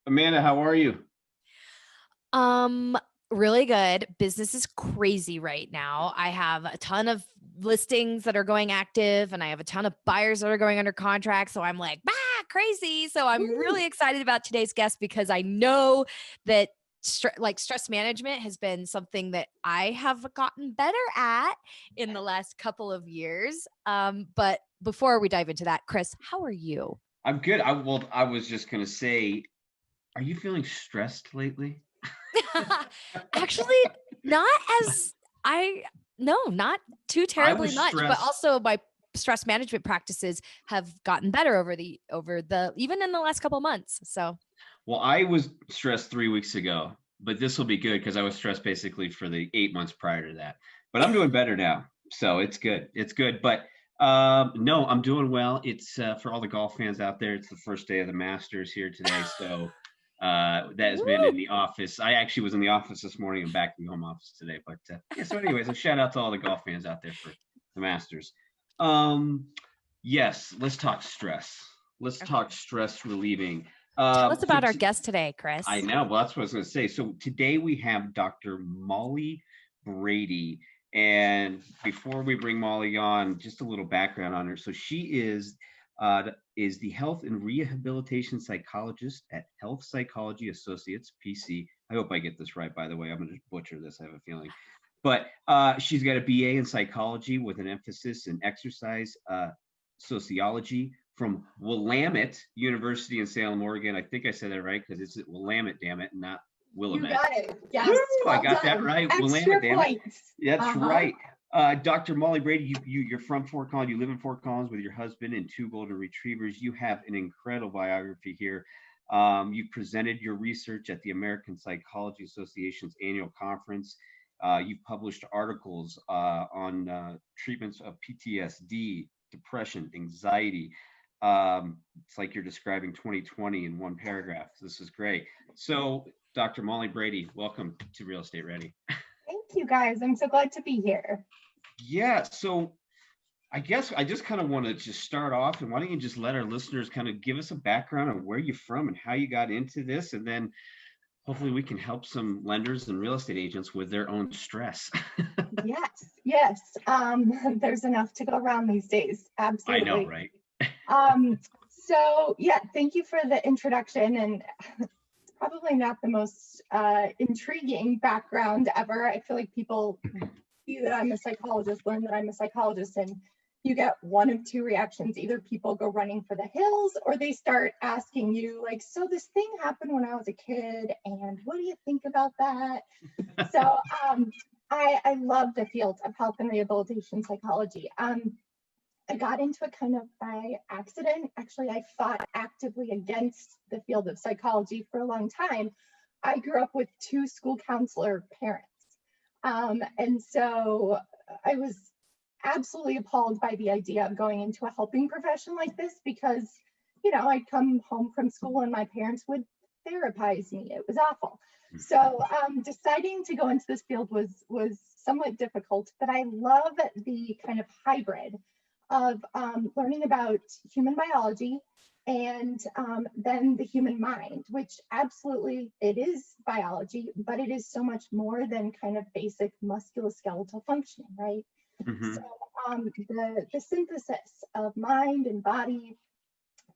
Amanda, how are you? Um, Really good. Business is crazy right now. I have a ton of listings that are going active and I have a ton of buyers that are going under contract. So I'm like, crazy. So I'm Woo! really excited about today's guest because I know that stress management has been something that I have gotten better at in the last couple of years. But before we dive into that, Chris, how are you? I'm good. I was just gonna say, are you feeling stressed lately? Actually, not as I no, not too I terribly was much, but stressed. also my stress management practices have gotten better over the even in the last couple months. So, Well, I was stressed 3 weeks ago, but this will be good because I was stressed basically for the 8 months prior to that. But I'm doing better now, so it's good. It's good. But no, I'm doing well. It's for all the golf fans out there. It's the first day of the Masters here today, so that has been woo! in the office. I actually was in the office this morning and back in the home office today. But yeah. So, anyways, a shout out to all the golf fans out there for the Masters. Um, yes, let's talk stress. Let's talk Okay. stress relieving. Tell us So about our guest today, I Chris. know. Well, that's what I was going to say. So today we have Dr. Molly Brady. And before we bring Molly on, just a little background on her. So she is the health and rehabilitation psychologist at Health Psychology Associates (PC). I hope I get this right. By the way, I'm going to butcher this. I have a feeling. But she's got a BA in psychology with an emphasis in exercise sociology from Willamette University in Salem, Oregon. I think I said that right because it's Willamette, damn it, not You Willamette. got it. Woo! Yes. I Well got that done. right. Willamette, Extra damn it. points. That's Uh-huh. right. Dr. Molly Brady, you're from Fort Collins. You live in Fort Collins with your husband and two golden retrievers. You have an incredible biography here. You've presented your research at the American Psychology Association's annual conference. You've published articles on treatments of PTSD, depression, anxiety. It's like you're describing 2020 in one paragraph. This is great. So, Dr. Molly Brady, welcome to Real Estate Ready. Thank you guys. I'm so glad to be here. Yeah, so I guess I just kind of want to just start off, and why don't you just let our listeners kind of give us a background on where you're from and how you got into this, and then hopefully we can help some lenders and real estate agents with their own stress. Yes. There's enough to go around these days. I know, Absolutely. right? So yeah, thank you for the introduction. And it's probably not the most intriguing background ever. I feel like people see that I'm a psychologist, learn that I'm a psychologist, and you get one of two reactions. Either people go running for the hills or they start asking you, like, so this thing happened when I was a kid, and what do you think about that? So I love the field of health and rehabilitation psychology. I got into it kind of by accident. Actually, I fought actively against the field of psychology for a long time. I grew up with two school counselor parents. And so I was absolutely appalled by the idea of going into a helping profession like this because, I'd come home from school and my parents would therapize me. It was awful. So deciding to go into this field was somewhat difficult, but I love the kind of hybrid of learning about human biology and then the human mind, which absolutely it is biology, but it is so much more than kind of basic musculoskeletal functioning, right? Mm-hmm. So the synthesis of mind and body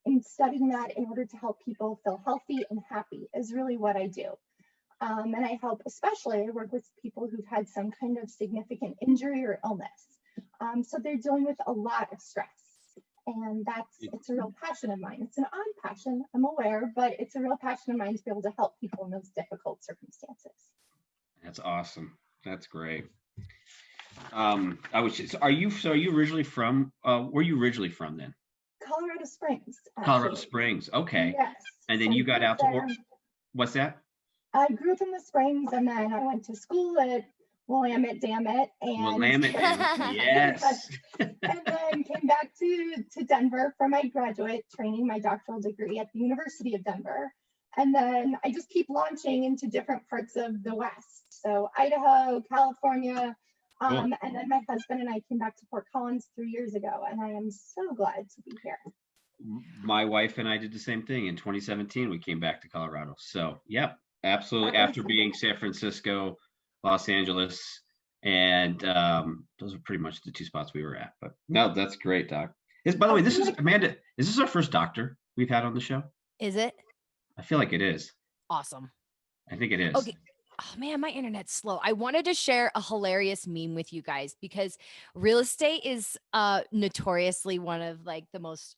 and studying that in order to help people feel healthy and happy is really what I do. And I help, especially, I work with people who've had some kind of significant injury or illness. So they're dealing with a lot of stress. And it's a real passion of mine. It's an odd passion, I'm aware, but it's a real passion of mine to be able to help people in those difficult circumstances. That's awesome. That's great. I was just, are you originally from, where are you originally from then? Colorado Springs, Colorado actually. Springs. Okay. Yes. And then So I you got grew up out to, there. what's that? I grew up in the Springs and then I went to school at Willamette, damn it. And Willamette, damn it. Yes. and then came back to Denver for my graduate training, my doctoral degree at the University of Denver. And then I just keep launching into different parts of the West. So Idaho, California, Cool. and then my husband and I came back to Fort Collins 3 years ago, and I am so glad to be here. my wife and I did the same thing in 2017. We came back to Colorado. So, yep, absolutely. That After was- being San Francisco, Los Angeles, and those are pretty much the two spots we were at. But no, that's great, Doc. By the way, this is Amanda. Is this our first doctor we've had on the show? Is it? I feel like it is. Awesome. I think it is. Okay. Oh man, my internet's slow. I wanted to share a hilarious meme with you guys because real estate is notoriously one of like the most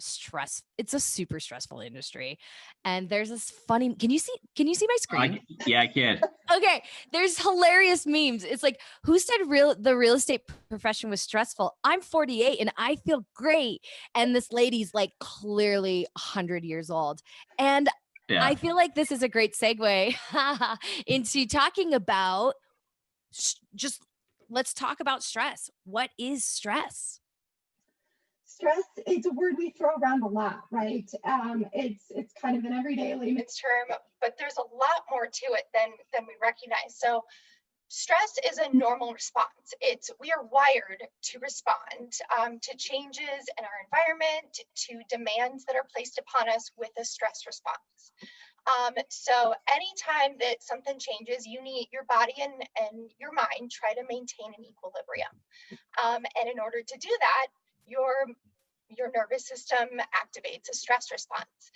it's a super stressful industry. And there's this funny, can you see my screen? Yeah, I can. Okay, there's hilarious memes. It's like, who said the real estate profession was stressful? I'm 48 and I feel great. And this lady's like clearly 100 years old. And Yeah. I feel like this is a great segue into talking about just let's talk about stress. What is stress? Stress, it's a word we throw around a lot, right? It's kind of an everyday layman's term, but there's a lot more to it than we recognize. So stress is a normal response. We are wired to respond to changes in our environment, to demands that are placed upon us with a stress response. So anytime that something changes, your body and your mind try to maintain an equilibrium. And in order to do that, your nervous system activates a stress response.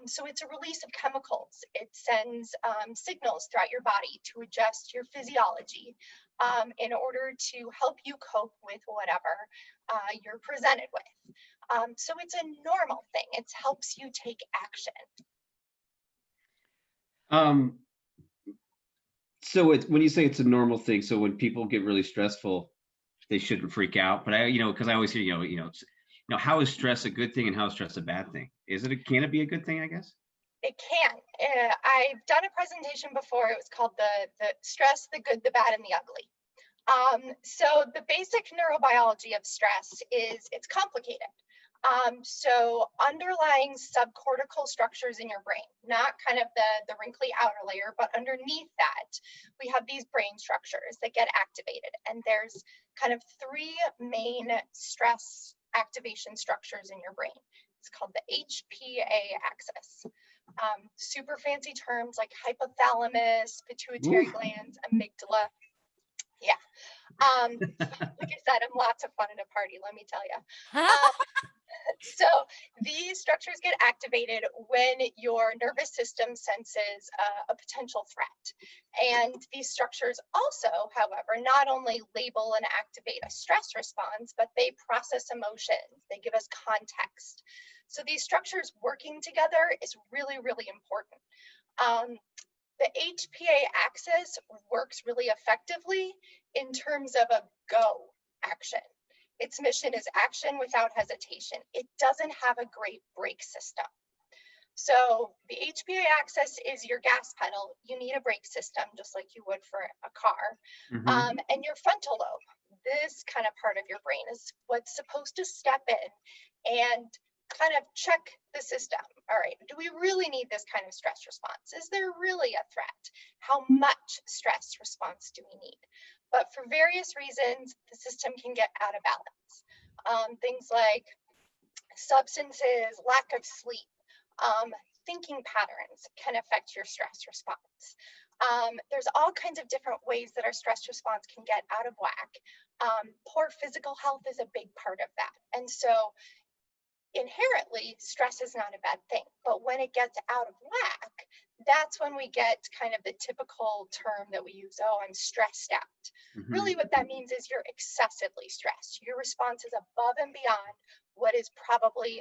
So it's a release of chemicals. It sends signals throughout your body to adjust your physiology in order to help you cope with whatever you're presented with. So it's a normal thing. It helps you take action. So when you say it's a normal thing, so when people get really stressful, they shouldn't freak out. But because I always hear, how is stress a good thing and how is stress a bad thing? Can it be a good thing, I guess? It can. I've done a presentation before. It was called the stress, the good, the bad, and the ugly. So the basic neurobiology of stress is it's complicated. So underlying subcortical structures in your brain, not kind of the wrinkly outer layer, but underneath that, we have these brain structures that get activated. And there's kind of three main stress activation structures in your brain. It's called the HPA axis. Super fancy terms like hypothalamus, pituitary glands, amygdala. Yeah. Like I said, I'm lots of fun at a party, let me tell you. So these structures get activated when your nervous system senses a potential threat. And these structures also, however, not only label and activate a stress response, but they process emotions. They give us context. So these structures working together is really, really important. The HPA axis works really effectively in terms of a go action. Its mission is action without hesitation. It doesn't have a great brake system. So the HPA axis is your gas pedal. You need a brake system, just like you would for a car. Mm-hmm. And your frontal lobe, this kind of part of your brain, is what's supposed to step in and kind of check the system. All right, do we really need this kind of stress response? Is there really a threat? How much stress response do we need? But for various reasons, the system can get out of balance. Things like substances, lack of sleep, thinking patterns can affect your stress response. There's all kinds of different ways that our stress response can get out of whack. Poor physical health is a big part of that. And so inherently, stress is not a bad thing. But when it gets out of whack, that's when we get kind of the typical term that we use, oh, I'm stressed out. Mm-hmm. Really what that means is you're excessively stressed. Your response is above and beyond what is probably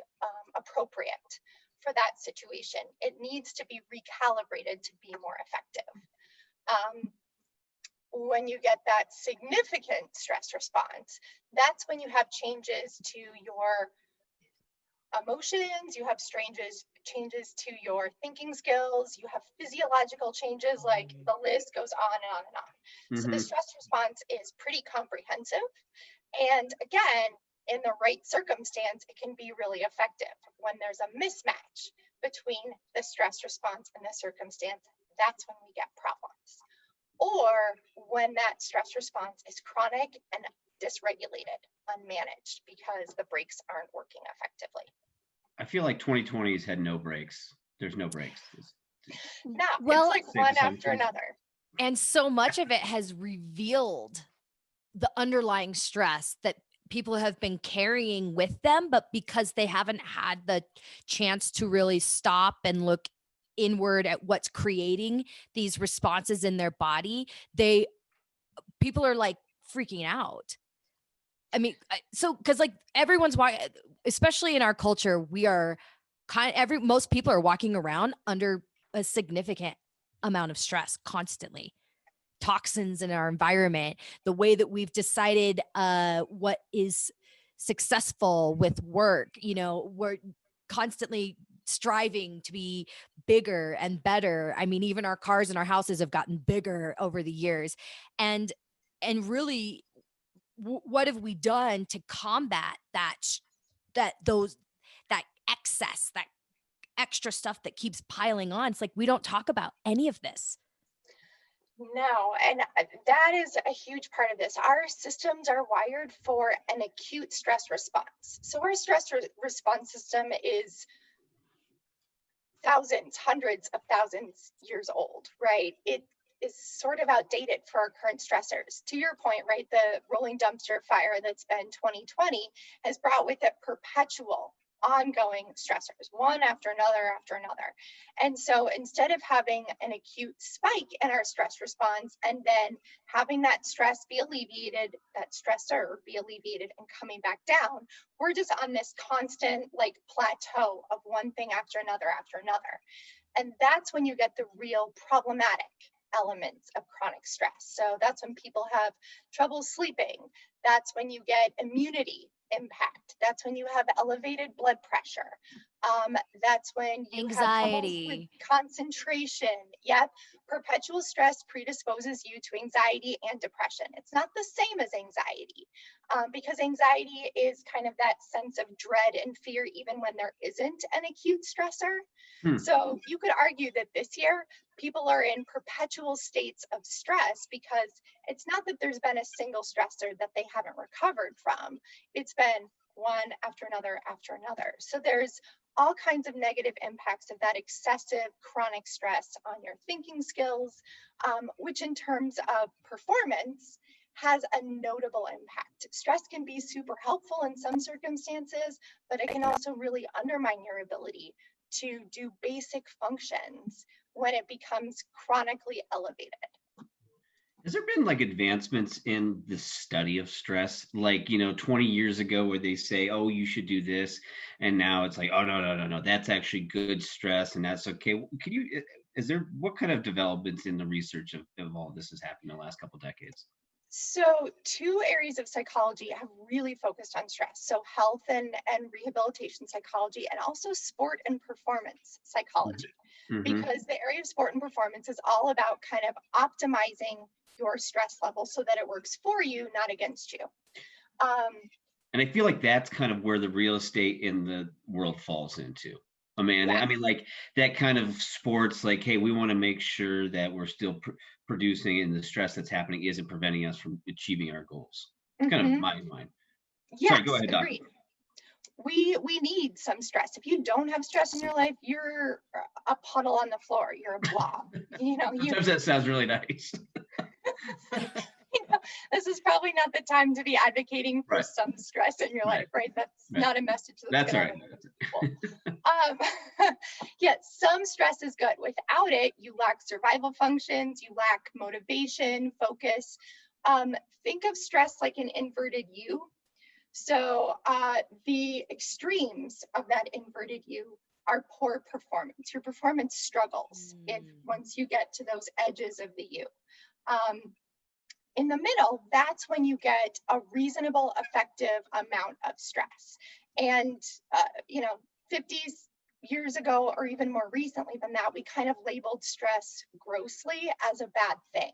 appropriate for that situation. It needs to be recalibrated to be more effective. When you get that significant stress response, that's when you have changes to your emotions, you have changes to your thinking skills, you have physiological changes, like the list goes on and on and on. Mm-hmm. So the stress response is pretty comprehensive. And again, in the right circumstance, it can be really effective. When there's a mismatch between the stress response and the circumstance, that's when we get problems. Or when that stress response is chronic and dysregulated, unmanaged, because the brakes aren't working effectively. I feel like 2020 has had no breaks. There's no breaks. No, Well, it's like safe one assumption. after another. and so much of it has revealed the underlying stress that people have been carrying with them, but because they haven't had the chance to really stop and look inward at what's creating these responses in their body, people are like freaking out. I mean, so because like everyone's walking, especially in our culture, we are most people are walking around under a significant amount of stress constantly. Toxins in our environment, the way that we've decided what is successful with work, we're constantly striving to be bigger and better. I mean, even our cars and our houses have gotten bigger over the years. And really, what have we done to combat that excess, that extra stuff that keeps piling on? It's like we don't talk about any of this. No, and that is a huge part of this. Our systems are wired for an acute stress response. So our stress response system is thousands, hundreds of thousands years old, right? It is sort of outdated for our current stressors. To your point, right, the rolling dumpster fire that's been 2020 has brought with it perpetual ongoing stressors, one after another. And so instead of having an acute spike in our stress response and then having that stress be alleviated, that stressor be alleviated and coming back down, we're just on this constant like plateau of one thing after another. And that's when you get the real problematic elements of chronic stress. So that's when people have trouble sleeping. That's when you get immunity impact. That's when you have elevated blood pressure. That's when you Anxiety. have trouble with concentration. Yep. Perpetual stress predisposes you to anxiety and depression. It's not the same as anxiety, because anxiety is kind of that sense of dread and fear even when there isn't an acute stressor. So you could argue that this year people are in perpetual states of stress because it's not that there's been a single stressor that they haven't recovered from. It's been one after another. So there's all kinds of negative impacts of that excessive chronic stress on your thinking skills, which in terms of performance has a notable impact. Stress can be super helpful in some circumstances, but it can also really undermine your ability to do basic functions when it becomes chronically elevated. Has there been like advancements in the study of stress, like 20 years ago, where they say, "Oh, you should do this," and now it's like, "Oh, no, that's actually good stress, and that's okay." What kind of developments in the research of all this has happened in the last couple of decades? So two areas of psychology have really focused on stress. So health and rehabilitation psychology, and also sport and performance psychology, because the area of sport and performance is all about kind of optimizing your stress level so that it works for you, not against you. And I feel like that's kind of where the real estate in the world falls into, Amanda. I mean, like that kind of sports, like, hey, we want to make sure that we're still producing, and the stress that's happening isn't preventing us from achieving our goals. It's kind of my mind. Yes, sorry, go ahead, Doc. agreed. We need some stress. If you don't have stress in your life, you're a puddle on the floor. You're a blob. Sometimes that sounds really nice. This is probably not the time to be advocating for some stress in your life, right? That's not a message that's right. Yeah, some stress is good. Without it, you lack survival functions, you lack motivation, focus. Think of stress like an inverted U. So the extremes of that inverted U are poor performance. Your performance struggles once you get to those edges of the U. In the middle, that's when you get a reasonable, effective amount of stress. And, 50s years ago, or even more recently than that, we kind of labeled stress grossly as a bad thing.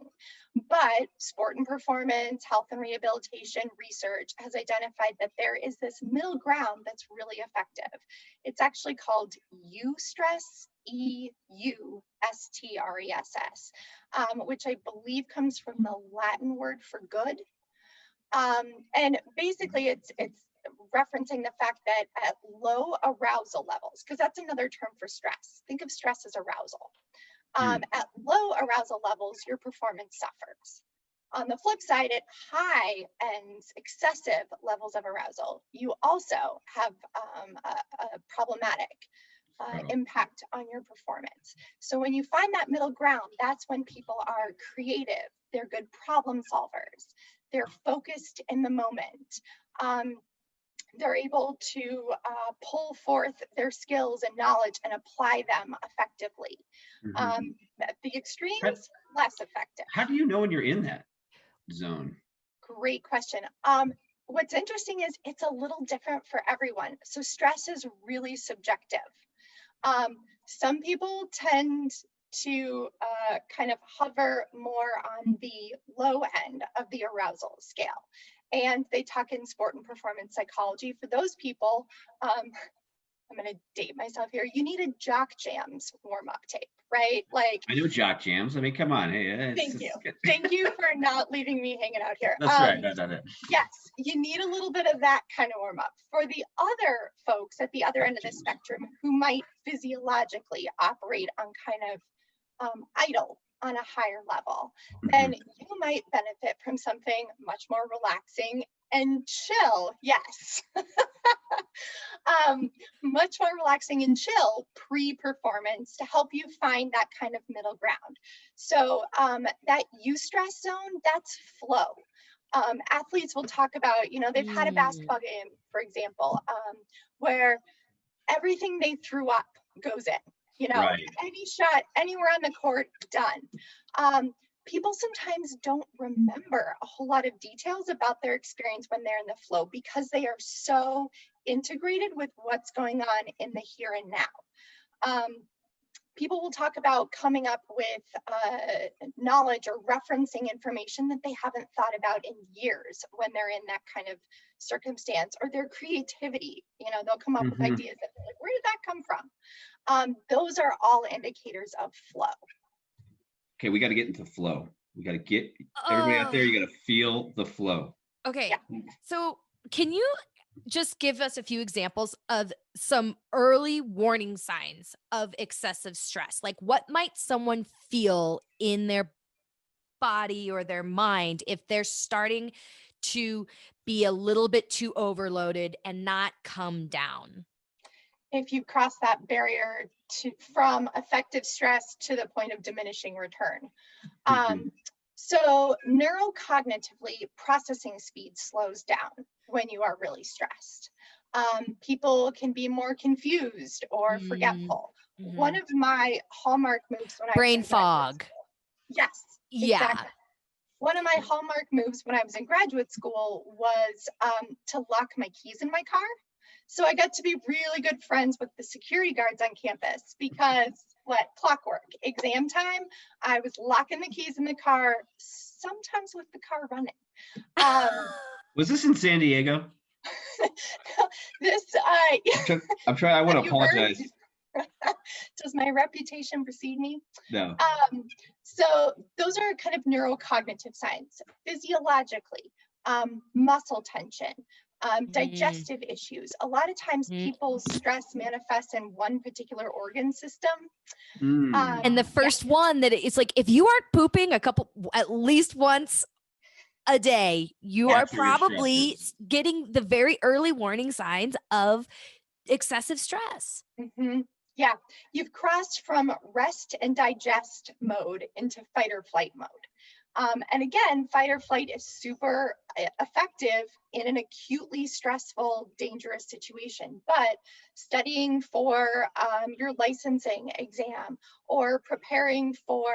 But sport and performance, health and rehabilitation research has identified that there is this middle ground that's really effective. It's actually called eustress, EUSTRESS, which I believe comes from the Latin word for good. And basically it's referencing the fact that at low arousal levels, because that's another term for stress. Think of stress as arousal. At low arousal levels, your performance suffers. On the flip side, at high and excessive levels of arousal, you also have a problematic impact on your performance. So when you find that middle ground, that's when people are creative, they're good problem solvers, they're focused in the moment. They're able to pull forth their skills and knowledge and apply them effectively. The extremes, less effective. How do you know when you're in that zone? Great question. What's interesting is it's a little different for everyone. So stress is really subjective. Some people tend to kind of hover more on the low end of the arousal scale. And they talk in sport and performance psychology. For those people, I'm going to date myself here. You need a Jock Jams warm-up tape, right? Like, I know Jock Jams. I mean, come on. Hey, thank you. Thank you for not leaving me hanging out here. That's right. No. Yes, you need a little bit of that kind of warm-up. For the other folks at the other end of the spectrum who might physiologically operate on kind of idle on a higher level, then you might benefit from something much more relaxing and chill. Yes. Much more relaxing and chill pre-performance to help you find that kind of middle ground. So that eustress zone, that's flow. Athletes will talk about, you know, they've had a basketball game, for example, where everything they threw up goes in. You know, right. Any shot anywhere on the court, done. People sometimes don't remember a whole lot of details about their experience when they're in the flow because they are so integrated with what's going on in the here and now. People will talk about coming up with knowledge or referencing information that they haven't thought about in years when they're in that kind of circumstance, or their creativity. You know, they'll come up with ideas that they're like, where did that come from? Those are all indicators of flow. Okay, we got to get into flow. We got to get everybody out there. You got to feel the flow. Okay, so can you just give us a few examples of some early warning signs of excessive stress? Like, what might someone feel in their body or their mind if they're starting to be a little bit too overloaded and not come down? If you cross that barrier from effective stress to the point of diminishing return. So neurocognitively, processing speed slows down when you are really stressed. People can be more confused or forgetful. One of my hallmark moves when brain fog. Yes, exactly. One of my hallmark moves when I was in graduate school was to lock my keys in my car. So I got to be really good friends with the security guards on campus because clockwork, exam time, I was locking the keys in the car, sometimes with the car running. Was this in San Diego? I'm trying, I want to apologize. Does my reputation precede me? No. So those are kind of neurocognitive signs. Physiologically, muscle tension, digestive issues. A lot of times people's stress manifests in one particular organ system. And the first one that it's like, if you aren't pooping at least once a day, you are probably getting the very early warning signs of excessive stress. Yeah, you've crossed from rest and digest mode into fight or flight mode. And again, fight or flight is super effective in an acutely stressful, dangerous situation. But studying for your licensing exam or preparing for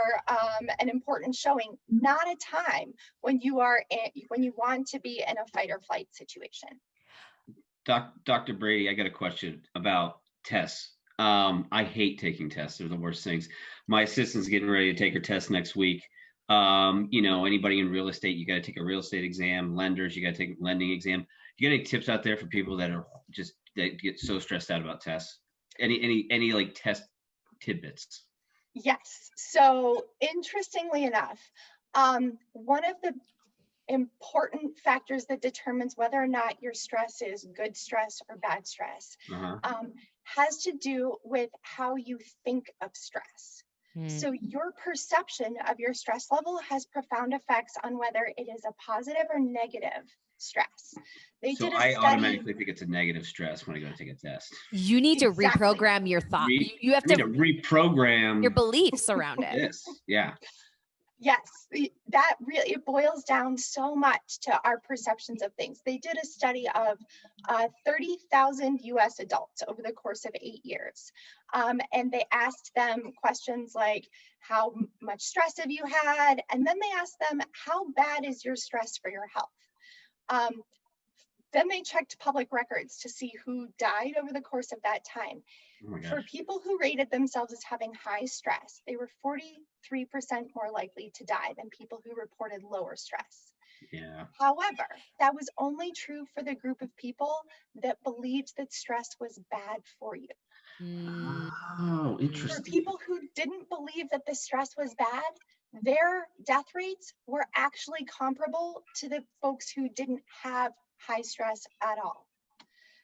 an important showing, not a time when you want to be in a fight or flight situation. Dr. Brady, I got a question about tests. I hate taking tests. They're the worst things. My assistant's getting ready to take her test next week. You know, anybody in real estate, you got to take a real estate exam. Lenders, you got to take a lending exam. You got any tips out there for people that get so stressed out about tests? Any like test tidbits? Yes. So interestingly enough, one of the important factors that determines whether or not your stress is good stress or bad stress, has to do with how you think of stress. So your perception of your stress level has profound effects on whether it is a positive or negative stress. So I automatically think it's a negative stress when I go to take a test. You need to Exactly. reprogram your thought. You have I need to reprogram your beliefs around it. this. Yeah. Yes, that really, it boils down so much to our perceptions of things. They did a study of 30,000 US adults over the course of 8 years. And they asked them questions like, how much stress have you had? And then they asked them, how bad is your stress for your health? Then they checked public records to see who died over the course of that time. Oh for people who rated themselves as having high stress, they were 43% more likely to die than people who reported lower stress. Yeah. However, that was only true for the group of people that believed that stress was bad for you. Oh, interesting. For people who didn't believe that the stress was bad, their death rates were actually comparable to the folks who didn't have high stress at all.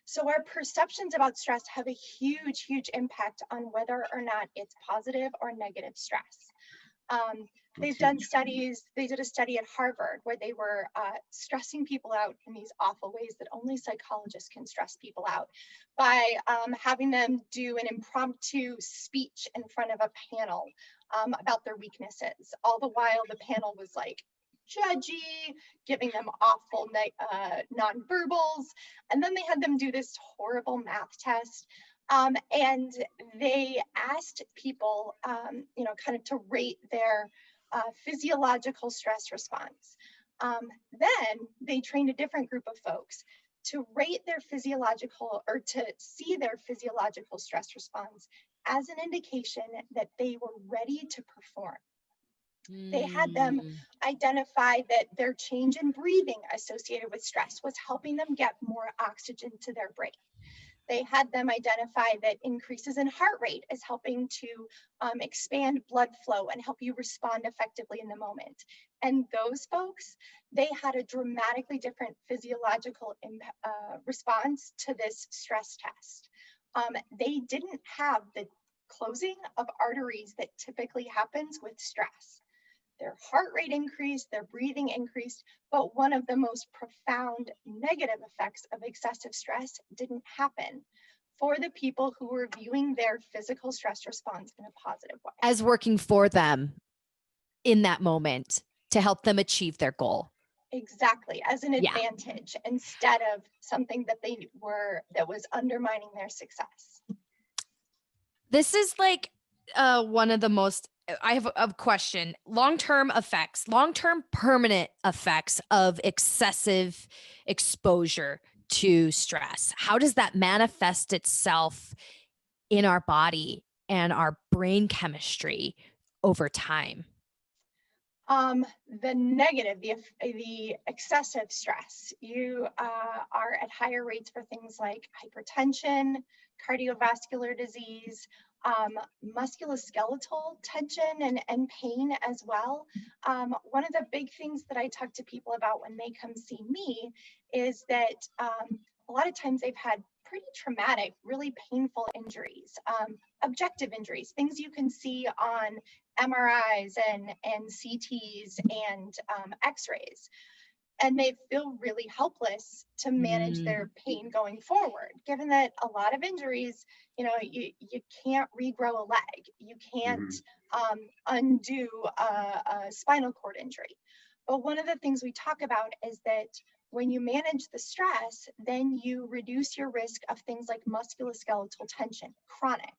So our perceptions about stress have a huge, huge impact on whether or not it's positive or negative stress. They've done studies. They did a study at Harvard where they were stressing people out in these awful ways that only psychologists can stress people out by having them do an impromptu speech in front of a panel about their weaknesses. All the while the panel was like judgy, giving them awful nonverbals. And then they had them do this horrible math test. And they asked people, kind of to rate their physiological stress response. Then they trained a different group of folks to rate their physiological, or to see their physiological stress response as an indication that they were ready to perform. They had them identify that their change in breathing associated with stress was helping them get more oxygen to their brain. They had them identify that increases in heart rate is helping to expand blood flow and help you respond effectively in the moment. And those folks, they had a dramatically different physiological response to this stress test. They didn't have the closing of arteries that typically happens with stress. Their heart rate increased, their breathing increased, but one of the most profound negative effects of excessive stress didn't happen for the people who were viewing their physical stress response in a positive way. As working for them in that moment to help them achieve their goal. Exactly, as an advantage instead of something that that was undermining their success. This is like one of the most, I have a question. Long-term permanent effects of excessive exposure to stress. How does that manifest itself in our body and our brain chemistry over time? The negative, the excessive stress, you are at higher rates for things like hypertension, cardiovascular disease, musculoskeletal tension and pain as well. One of the big things that I talk to people about when they come see me is that a lot of times they've had pretty traumatic, really painful injuries, objective injuries, things you can see on MRIs and CTs and x-rays. And they feel really helpless to manage their pain going forward, given that a lot of injuries, you can't regrow a leg, you can't undo a spinal cord injury. But one of the things we talk about is that when you manage the stress, then you reduce your risk of things like musculoskeletal tension, chronic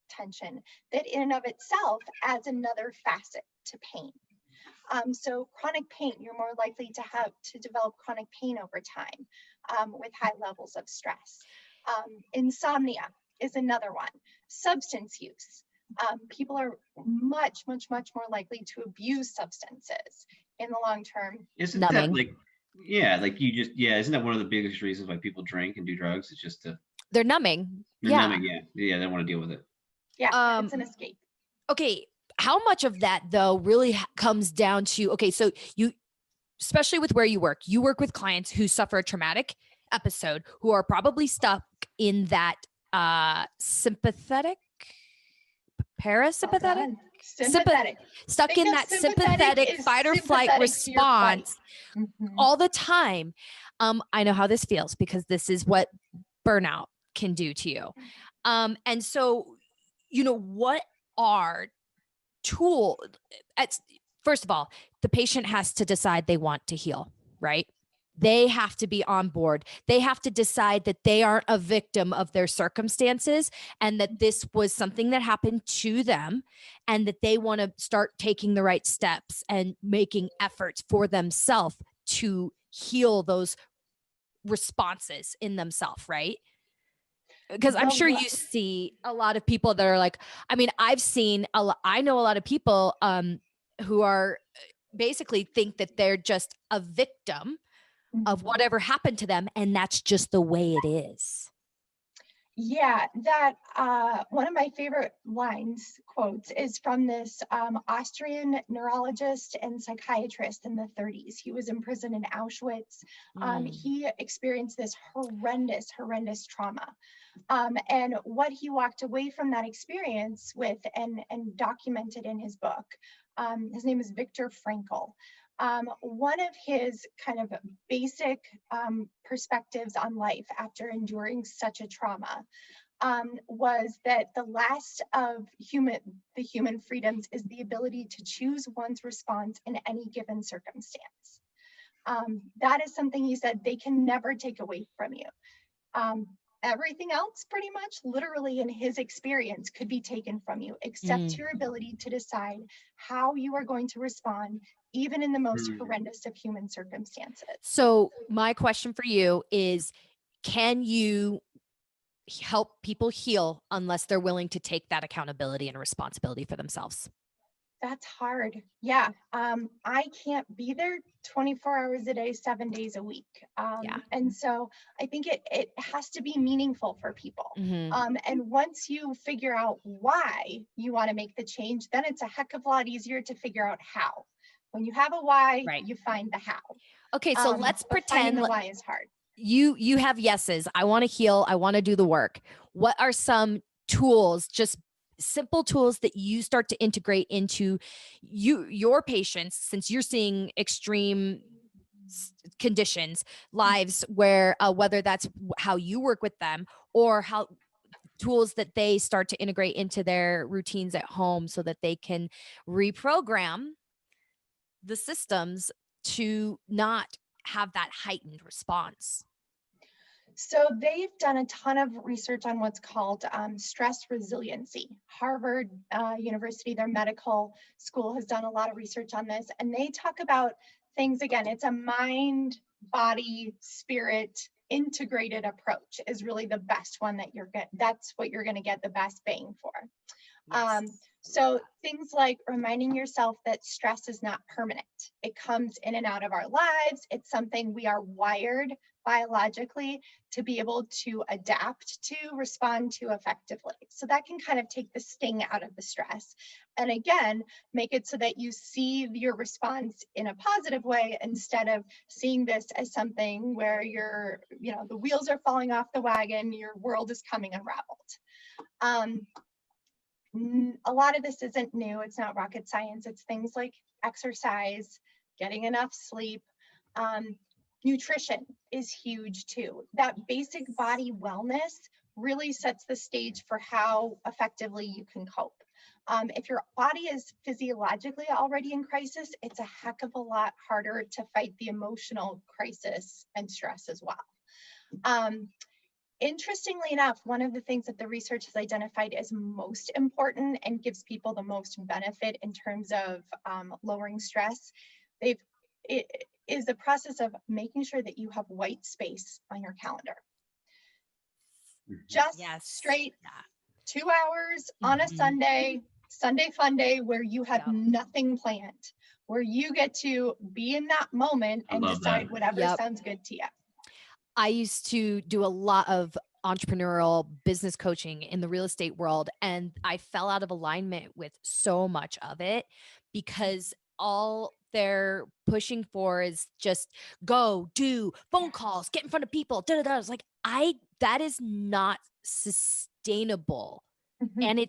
tension, that in and of itself adds another facet to pain. So chronic pain, you're more likely to develop chronic pain over time with high levels of stress. Insomnia is another one. Substance use. People are much, much, much more likely to abuse substances in the long term. Isn't that like, isn't that one of the biggest reasons why people drink and do drugs? It's just they're numbing. They're numbing, they don't want to deal with it. Yeah, it's an escape. Okay, how much of that though really comes down to, okay, so especially with where you work with clients who suffer a traumatic episode, who are probably stuck in that sympathetic, parasympathetic, Sympathetic. stuck Think in of that sympathetic sympathetic is fight or flight sympathetic to your fight. response Mhm. all the time. I know how this feels because this is what burnout can do to you. And so, what are first of all, the patient has to decide they want to heal, right? They have to be on board. They have to decide that they aren't a victim of their circumstances and that this was something that happened to them and that they want to start taking the right steps and making efforts for themselves to heal those responses in themselves, right? Because I'm sure you see a lot of people that are like, I mean, I know a lot of people who are basically think that they're just a victim of whatever happened to them, and that's just the way it is. Yeah, that one of my favorite quotes is from this Austrian neurologist and psychiatrist in the 30s. He was in prison in Auschwitz. He experienced this horrendous trauma. And what he walked away from that experience with and documented in his book, his name is Viktor Frankl. One of his kind of basic perspectives on life after enduring such a trauma was that the last of the human freedoms is the ability to choose one's response in any given circumstance. That is something he said they can never take away from you. Everything else, pretty much, literally in his experience, could be taken from you, except your ability to decide how you are going to respond, even in the most horrendous of human circumstances. So my question for you is, can you help people heal unless they're willing to take that accountability and responsibility for themselves? That's hard. Yeah. I can't be there 24 hours a day, 7 days a week. And so I think it has to be meaningful for people. And once you figure out why you want to make the change, then it's a heck of a lot easier to figure out how. When you have a why, you find the how. Okay, so let's pretend the why is hard. You have yeses. I want to heal. I want to do the work. What are some tools, just simple tools that you start to integrate into your patients, since you're seeing extreme conditions, lives where whether that's how you work with them or how tools that they start to integrate into their routines at home so that they can reprogram the systems to not have that heightened response? So they've done a ton of research on what's called stress resiliency. Harvard University, their medical school, has done a lot of research on this, and they talk about things, again, it's a mind, body, spirit integrated approach is really the best one that's what you're going to get the best bang for. So things like reminding yourself that stress is not permanent. It comes in and out of our lives. It's something we are wired biologically to be able to adapt to, respond to effectively. So that can kind of take the sting out of the stress. And again, make it so that you see your response in a positive way instead of seeing this as something where the wheels are falling off the wagon, your world is coming unraveled. A lot of this isn't new. It's not rocket science. It's things like exercise, getting enough sleep. Nutrition is huge too. That basic body wellness really sets the stage for how effectively you can cope. If your body is physiologically already in crisis, it's a heck of a lot harder to fight the emotional crisis and stress as well. Interestingly enough, one of the things that the research has identified as most important and gives people the most benefit in terms of lowering stress, it is the process of making sure that you have white space on your calendar. Just straight 2 hours on a Sunday fun day where you have nothing planned, where you get to be in that moment and decide whatever sounds good to you. I used to do a lot of entrepreneurial business coaching in the real estate world, and I fell out of alignment with so much of it because all they're pushing for is just go, do phone calls, get in front of people. Da, da, da. It's like, that is not sustainable. Mhm. And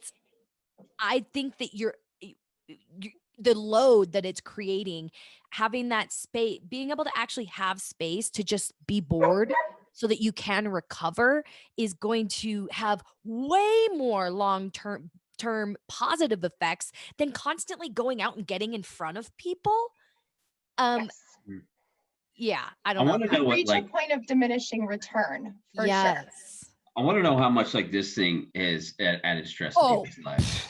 I think that the load that it's creating, having that space, being able to actually have space to just be bored so that you can recover is going to have way more long-term positive effects than constantly going out and getting in front of people. Yes. Yeah, I I don't know. want to know You what reach a like point of diminishing return for sure. Yes. I want to know how much like this thing is added stress to Oh, people's lives.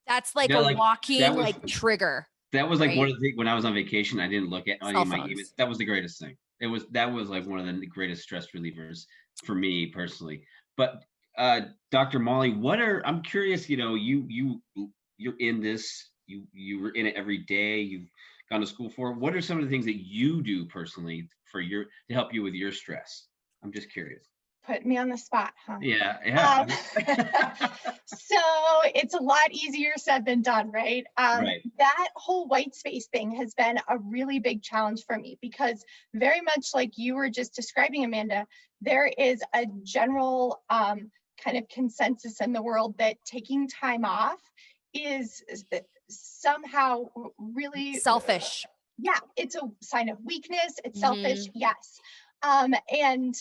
that's like Yeah, a like walking that was like trigger, that was like one right? of the things when I was on vacation. I didn't look at any Cell of my emails. phones. That was the greatest thing. That was like one of the greatest stress relievers for me personally. But Dr. Molly, I'm curious. You know, you're in this. You were in it every day. You've gone to school for. What are some of the things that you do personally to help you with your stress? I'm just curious. Put me on the spot, huh? Yeah, yeah. So it's a lot easier said than done, right? Right. That whole white space thing has been a really big challenge for me because very much like you were just describing, Amanda, there is a general kind of consensus in the world that taking time off is somehow really Selfish. yeah, it's a sign of weakness. It's selfish, Mhm. yes. And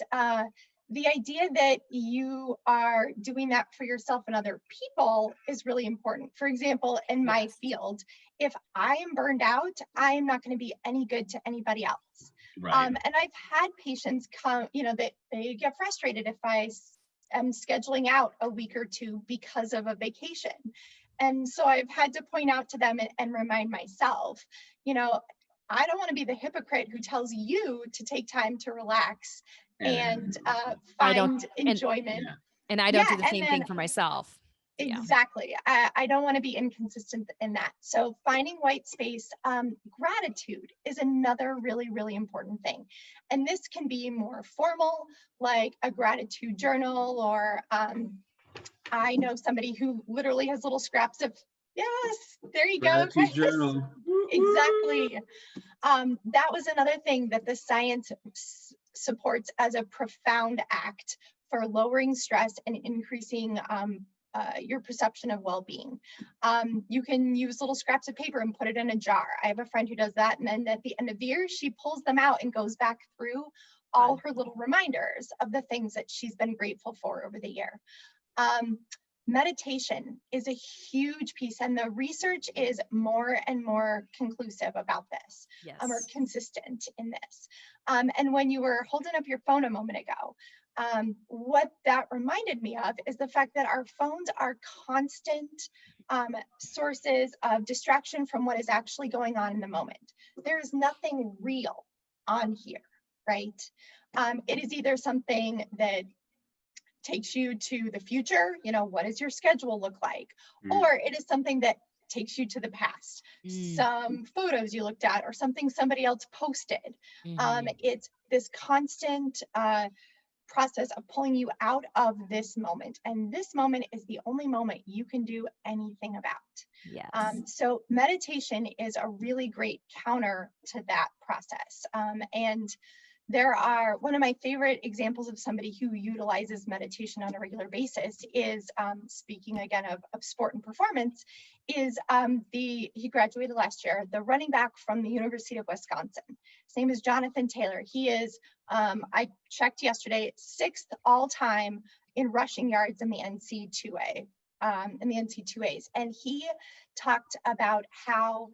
the idea that you are doing that for yourself and other people is really important. For example, in my Yes. field, if I am burned out, I am not going to be any good to anybody else. Right. And I've had patients come, that they get frustrated if I am scheduling out a week or two because of a vacation. And so I've had to point out to them and remind myself, I don't want to be the hypocrite who tells you to take time to relax and I don't, find enjoyment. Yeah. and I don't Yeah, do the and same then thing for myself. Yeah. exactly. I don't want to be inconsistent in that. So finding white space, gratitude is another really, really important thing. And this can be more formal, like a gratitude journal, or I know somebody who literally has little scraps of, yes, there you go. Gratitude journal. Exactly. That was another thing that the science supports as a profound act for lowering stress and increasing your perception of well-being. You can use little scraps of paper and put it in a jar. I have a friend who does that, and then at the end of the year, she pulls them out and goes back through all her little reminders of the things that she's been grateful for over the year. Meditation is a huge piece, and the research is more and more conclusive about this, Yes. or consistent in this. And when you were holding up your phone a moment ago, what that reminded me of is the fact that our phones are constant sources of distraction from what is actually going on in the moment. There is nothing real on here, right? It is either something that takes you to the future, what does your schedule look like? Or it is something that takes you to the past, some photos you looked at or something somebody else posted. It's this constant process of pulling you out of this moment. And this moment is the only moment you can do anything about. Yes. So meditation is a really great counter to that process. And there are, one of my favorite examples of somebody who utilizes meditation on a regular basis is, speaking again of sport and performance, is he graduated last year, the running back from the University of Wisconsin. His name is Jonathan Taylor. He is, I checked yesterday, 6th all time in rushing yards in the NC2A, in the NC2As. And he talked about how,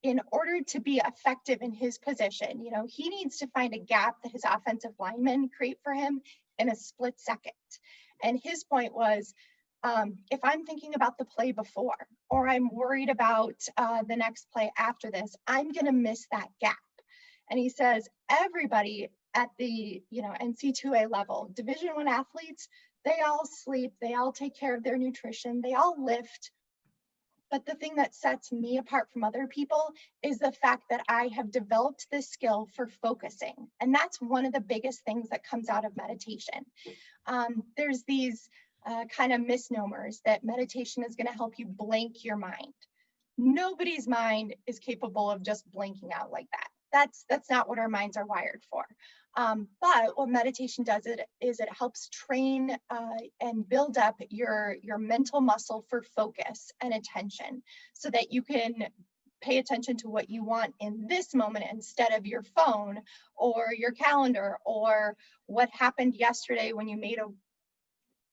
in order to be effective in his position, he needs to find a gap that his offensive linemen create for him in a split second. And his point was, if I'm thinking about the play before, or I'm worried about the next play after this, I'm going to miss that gap. And he says, everybody at the NC2A level, Division I athletes, they all sleep, they all take care of their nutrition, they all lift. But the thing that sets me apart from other people is the fact that I have developed this skill for focusing. And that's one of the biggest things that comes out of meditation. There's these kind of misnomers that meditation is going to help you blank your mind. nobody's mind is capable of just blanking out like that. That's not what our minds are wired for. But what meditation does is it helps train and build up your mental muscle for focus and attention, so that you can pay attention to what you want in this moment instead of your phone or your calendar or what happened yesterday when you made a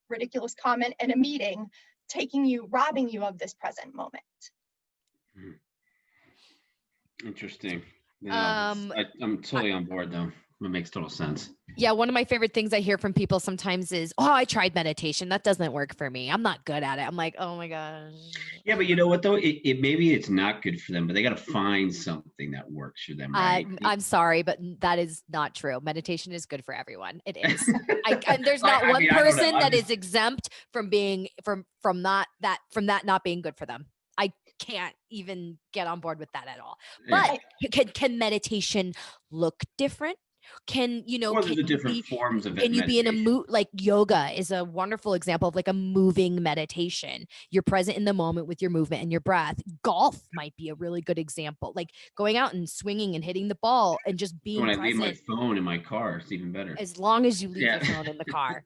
ridiculous comment in a meeting, robbing you of this present moment. Interesting. Yeah, I'm totally on board though. It makes total sense. Yeah, one of my favorite things I hear from people sometimes is, "Oh, I tried meditation. That doesn't work for me. I'm not good at it." I'm like, "Oh my gosh." Yeah, but you know what though? It maybe it's not good for them, but they got to find something that works for them, right? I'm sorry, but that is not true. Meditation is good for everyone. It is. And there's not one person that is exempt from being from that not being good for them. I can't even get on board with that at all. But can meditation look different? Can there's different forms of it. Can you be in a mood? Like yoga is a wonderful example of like a moving meditation. You're present in the moment with your movement and your breath. Golf might be a really good example, like going out and swinging and hitting the ball and just being present. When I leave my phone in my car, it's even better. As long as you leave your phone in the car.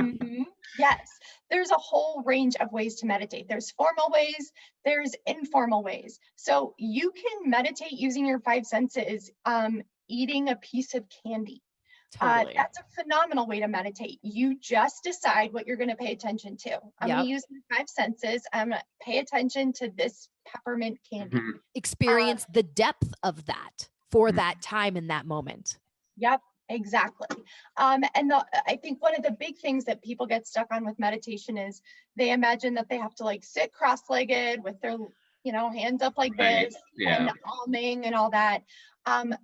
Mm-hmm. Yes, there's a whole range of ways to meditate. There's formal ways, there's informal ways. So you can meditate using your five senses. Eating a piece of candy. Totally. That's a phenomenal way to meditate. You just decide what you're going to pay attention to. I'm going to use my five senses. I'm going to pay attention to this peppermint candy. Mm-hmm. Experience the depth of that for that time in that moment. Yep, exactly. I think one of the big things that people get stuck on with meditation is they imagine that they have to like sit cross-legged with their hands up like this and alming and all that.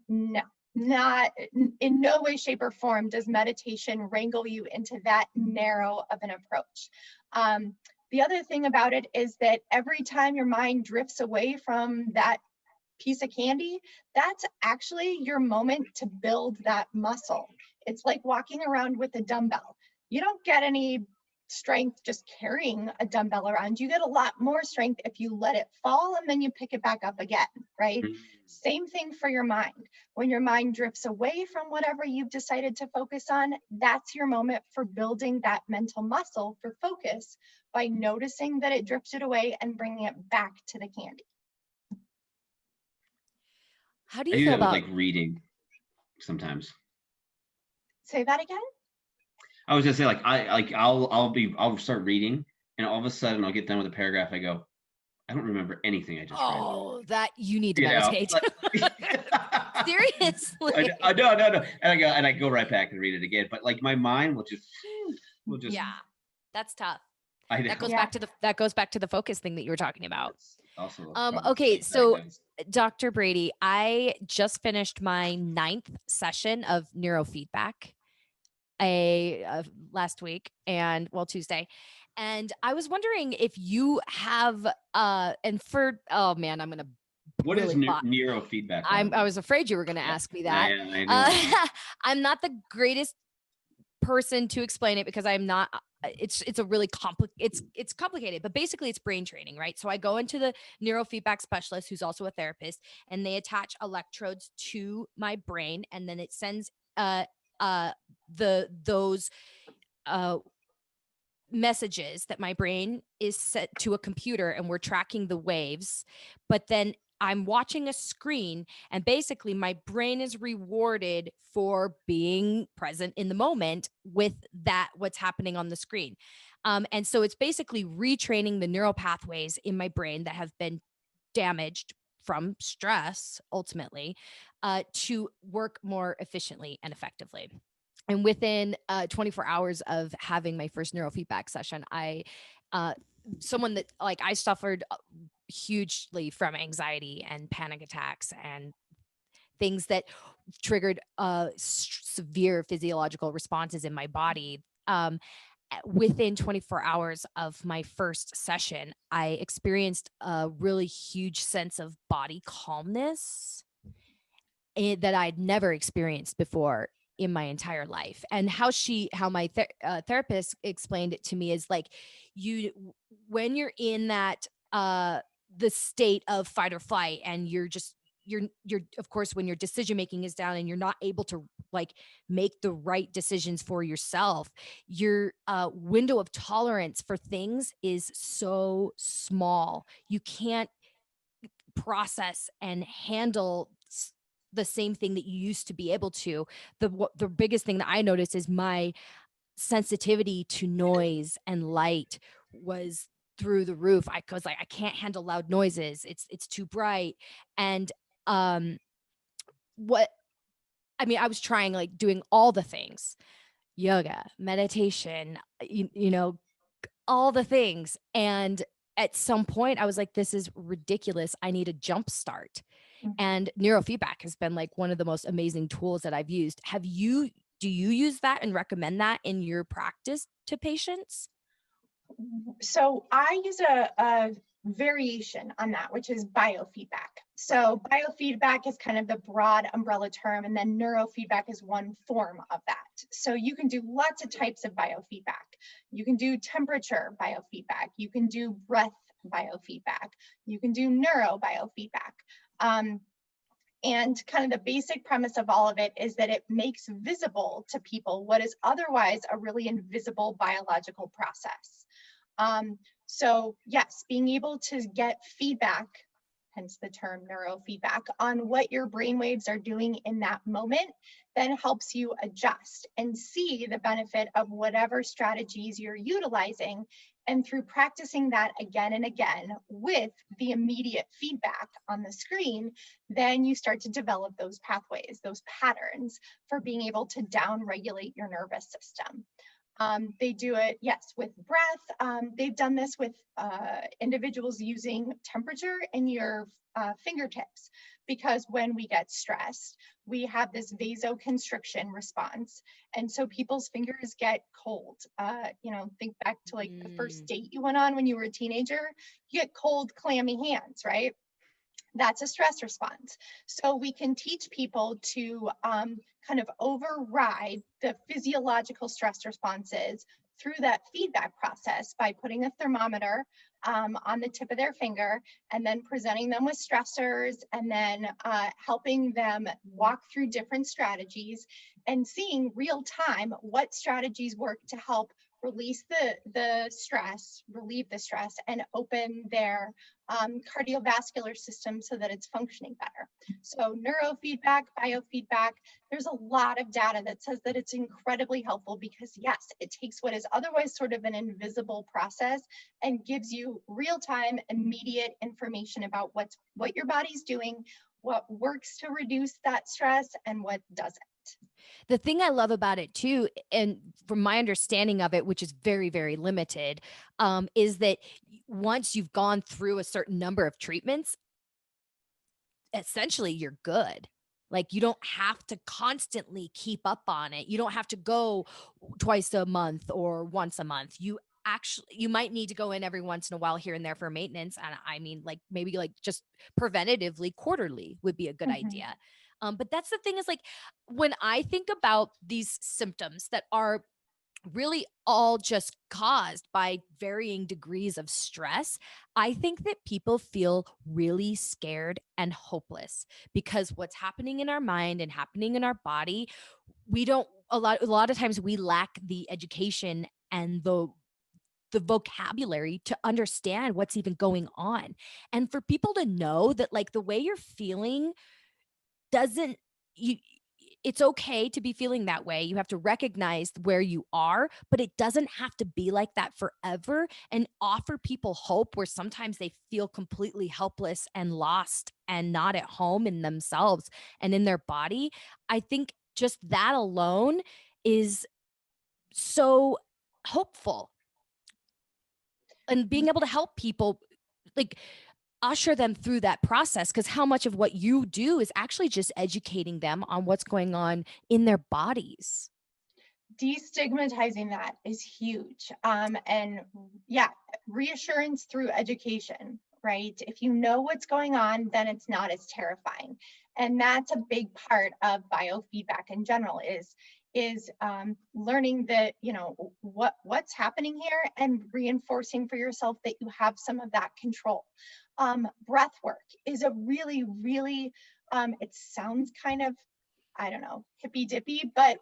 No. Not in no way, shape, or form does meditation wrangle you into that narrow of an approach. The other thing about it is that every time your mind drifts away from that piece of candy, that's actually your moment to build that muscle. It's like walking around with a dumbbell. You don't get any strength just carrying a dumbbell around. You get a lot more strength if you let it fall and then you pick it back up again, right? Same thing for your mind. When your mind drifts away from whatever you've decided to focus on, that's your moment for building that mental muscle for focus by noticing that it drifted away and bringing it back to the candy. How do you feel about like reading sometimes? Say that again? I was gonna say I'll start reading and all of a sudden I'll get done with a paragraph. I go, I don't remember anything I just read. Oh, that you need to meditate. Seriously. No. And I go right back and read it again. But like my mind will just yeah, that's tough. That goes back to the focus thing that you were talking about. Also, okay, so Dr. Brady, I just finished my 9th session of neurofeedback last week Tuesday. And I was wondering if you have what is neurofeedback? I was afraid you were going to ask me that. I'm not the greatest person to explain it because I'm not. It's a really it's complicated, but basically it's brain training, right? So I go into the neurofeedback specialist who's also a therapist, and they attach electrodes to my brain, and then it sends those messages that my brain is set to a computer, and we're tracking the waves, but then I'm watching a screen, and basically my brain is rewarded for being present in the moment with what's happening on the screen. And so it's basically retraining the neural pathways in my brain that have been damaged from stress, ultimately, to work more efficiently and effectively. And within 24 hours of having my first neurofeedback session, someone that I suffered hugely from anxiety and panic attacks and things that triggered severe physiological responses in my body. Within 24 hours of my first session, I experienced a really huge sense of body calmness that I'd never experienced before in my entire life. And how my therapist explained it to me is like, when you're in that the state of fight or flight, and you're of course, when your decision making is down and you're not able to like make the right decisions for yourself, your window of tolerance for things is so small. You can't process and handle the same thing that you used to be able to. The biggest thing that I noticed is my sensitivity to noise and light was through the roof. I was like, I can't handle loud noises. It's too bright. And um what I mean, I was trying like doing all the things, yoga, meditation, you know, all the things. And at some point I was like, this is ridiculous. I need a jump start. Mhm. And neurofeedback has been like one of the most amazing tools that I've used. Do you use that and recommend that in your practice to patients? So I use a variation on that, which is biofeedback. So biofeedback is kind of the broad umbrella term, and then neurofeedback is one form of that. So you can do lots of types of biofeedback. You can do temperature biofeedback. You can do breath biofeedback. You can do neurobiofeedback. And kind of the basic premise of all of it is that it makes visible to people what is otherwise a really invisible biological process. So yes, being able to get feedback, hence the term neurofeedback, on what your brainwaves are doing in that moment, then helps you adjust and see the benefit of whatever strategies you're utilizing. And through practicing that again and again with the immediate feedback on the screen, then you start to develop those pathways, those patterns for being able to down-regulate your nervous system. They do it, yes, with breath. They've done this with individuals using temperature in your fingertips, because when we get stressed, we have this vasoconstriction response. And so people's fingers get cold. Think back to like the first date you went on when you were a teenager, you get cold, clammy hands, right? That's a stress response. So we can teach people to kind of override the physiological stress responses through that feedback process by putting a thermometer on the tip of their finger and then presenting them with stressors, and then helping them walk through different strategies and seeing real time what strategies work to help release the stress, relieve the stress, and open their cardiovascular system so that it's functioning better. So neurofeedback, biofeedback, there's a lot of data that says that it's incredibly helpful, because yes, it takes what is otherwise sort of an invisible process and gives you real-time, immediate information about what your body's doing, what works to reduce that stress, and what doesn't. The thing I love about it too, and from my understanding of it, which is very, very limited, is that once you've gone through a certain number of treatments, essentially you're good. Like you don't have to constantly keep up on it. You don't have to go twice a month or once a month. You might need to go in every once in a while here and there for maintenance. And I mean, like maybe like just preventatively quarterly would be a good idea. But that's the thing, is like when I think about these symptoms that are really all just caused by varying degrees of stress, I think that people feel really scared and hopeless, because what's happening in our mind and happening in our body, we don't a lot of times we lack the education and the vocabulary to understand what's even going on. And for people to know that like the way you're feeling doesn't you it's okay to be feeling that way. You have to recognize where you are, but it doesn't have to be like that forever, and offer people hope where sometimes they feel completely helpless and lost and not at home in themselves and in their body. I think just that alone is so hopeful, and being able to help people like usher them through that process, because how much of what you do is actually just educating them on what's going on in their bodies. Destigmatizing that is huge. And yeah, reassurance through education, right? If you know what's going on, then it's not as terrifying. And that's a big part of biofeedback in general, is is learning that, what's happening here and reinforcing for yourself that you have some of that control. Breath work is a really, really, it sounds kind of, I don't know, hippy dippy, but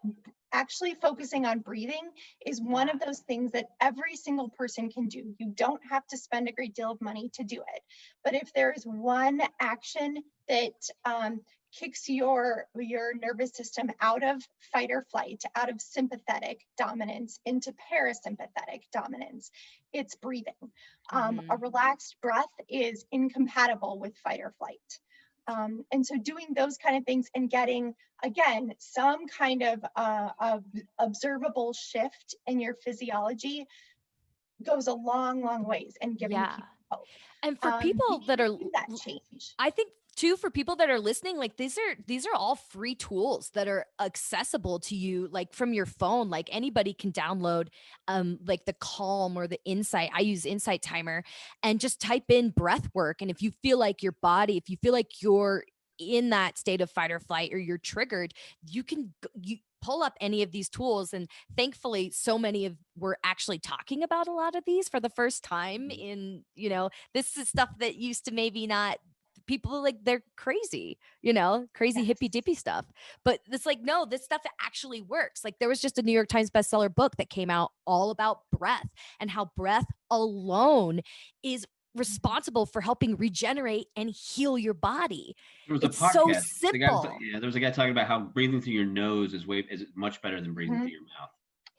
actually focusing on breathing is one of those things that every single person can do. You don't have to spend a great deal of money to do it. But if there is one action that kicks your nervous system out of fight or flight, out of sympathetic dominance into parasympathetic dominance, it's breathing. A relaxed breath is incompatible with fight or flight. And so doing those kind of things and getting, again, some kind of observable shift in your physiology goes a long, long ways in giving people hope. And for people that are that change, I think too, for people that are listening, like these are all free tools that are accessible to you, like from your phone. Like anybody can download like the Calm or the Insight. I use Insight Timer and just type in breath work. And if you feel like your body, if you feel like you're in that state of fight or flight or you're triggered, you pull up any of these tools. And thankfully, so many of we're actually talking about a lot of these for the first time in, this is stuff that used to maybe not, people are like, they're crazy, crazy hippy dippy stuff. But it's like, no, this stuff actually works. Like there was just a New York Times bestseller book that came out all about breath and how breath alone is responsible for helping regenerate and heal your body. There was It's a podcast. so simple. There was a guy talking about how breathing through your nose is much better than breathing through your mouth.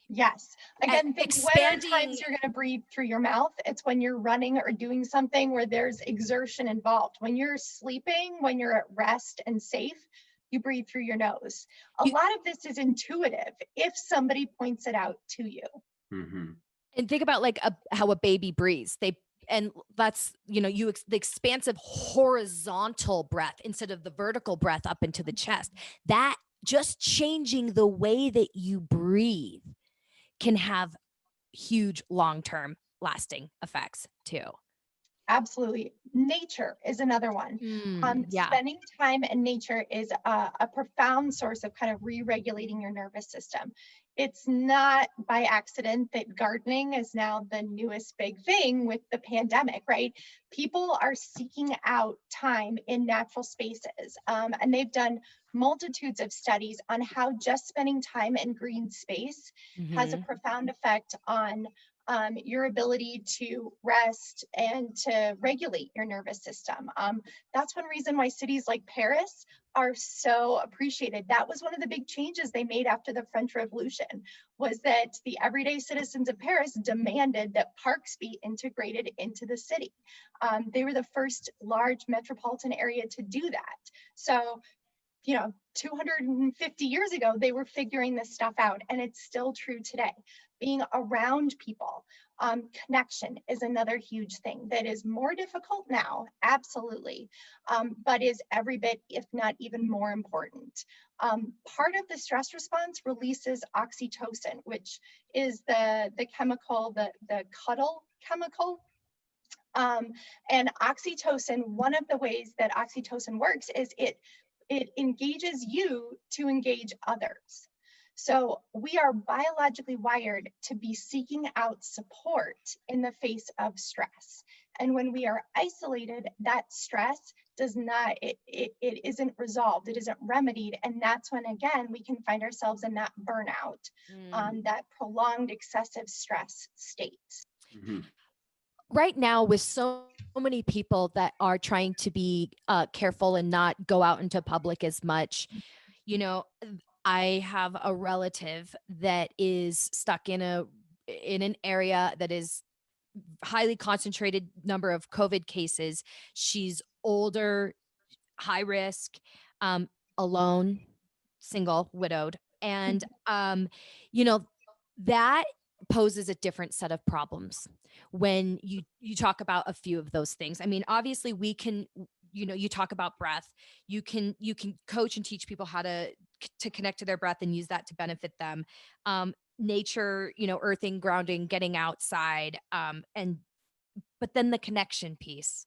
Yes. Again, think expanding... when are times you're going to breathe through your mouth? It's when you're running or doing something where there's exertion involved. When you're sleeping, when you're at rest and safe, you breathe through your nose. A lot of this is intuitive if somebody points it out to you. Mm-hmm. And think about like how a baby breathes. And that's, the expansive horizontal breath instead of the vertical breath up into the chest. That just changing the way that you breathe can have huge long-term lasting effects too. Absolutely. Nature is another one. Spending time in nature is a profound source of kind of re-regulating your nervous system. It's not by accident that gardening is now the newest big thing with the pandemic, right? People are seeking out time in natural spaces, and they've done multitudes of studies on how just spending time in green space has a profound effect on your ability to rest and to regulate your nervous system. That's one reason why cities like Paris are so appreciated. That was one of the big changes they made after the French Revolution, was that the everyday citizens of Paris demanded that parks be integrated into the city. They were the first large metropolitan area to do that. So 250 years ago, they were figuring this stuff out, and it's still true today. Being around people, connection is another huge thing that is more difficult now, absolutely, but is every bit, if not even more important. Part of the stress response releases oxytocin, which is the chemical, the cuddle chemical. And oxytocin, one of the ways that oxytocin works is it engages you to engage others. So we are biologically wired to be seeking out support in the face of stress. And when we are isolated, that stress does not, it isn't resolved, it isn't remedied. And that's when, again, we can find ourselves in that burnout, that prolonged excessive stress state. Mm-hmm. Right now, with so many people that are trying to be careful and not go out into public as much, I have a relative that is stuck in an area that is highly concentrated number of COVID cases. She's older, high risk, alone, single, widowed. And, that poses a different set of problems when you talk about a few of those things. I mean, obviously we can, you talk about breath, you can coach and teach people how to connect to their breath and use that to benefit them. Nature, earthing, grounding, getting outside, but then the connection piece,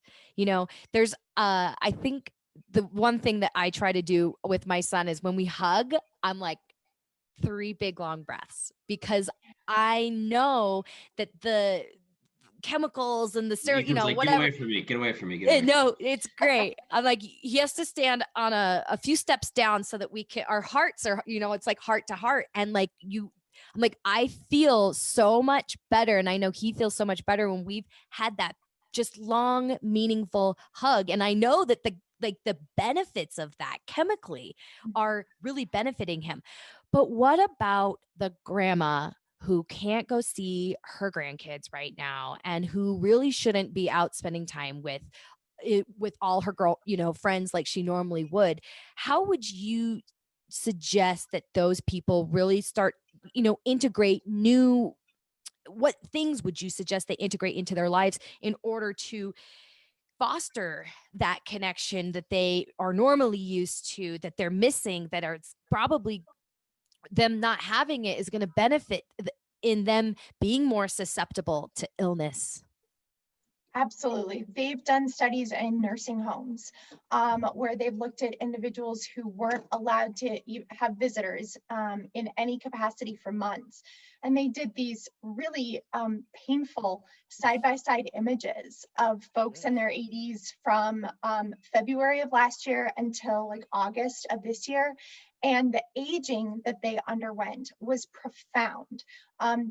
there's, I think the one thing that I try to do with my son is when we hug, I'm like, 3 big long breaths, because I know that the chemicals and the steroid, Ethan's like, get whatever. away from me, get away from me, get away from me. No, it's great. I'm like, he has to stand on a few steps down so that our hearts are, it's like heart to heart. And like I'm like, I feel so much better. And I know he feels so much better when we've had that just long, meaningful hug. And I know that the benefits of that chemically are really benefiting him. But what about the grandma who can't go see her grandkids right now and who really shouldn't be out spending time with all her friends like she normally would? How would you suggest that those people really start, integrate what things would you suggest they integrate into their lives in order to foster that connection that they are normally used to, that they're missing, that are probably them not having it is going to benefit in them being more susceptible to illness? Absolutely. They've done studies in nursing homes where they've looked at individuals who weren't allowed to have visitors in any capacity for months. And they did these really painful side-by-side images of folks in their 80s from February of last year until like August of this year. And the aging that they underwent was profound.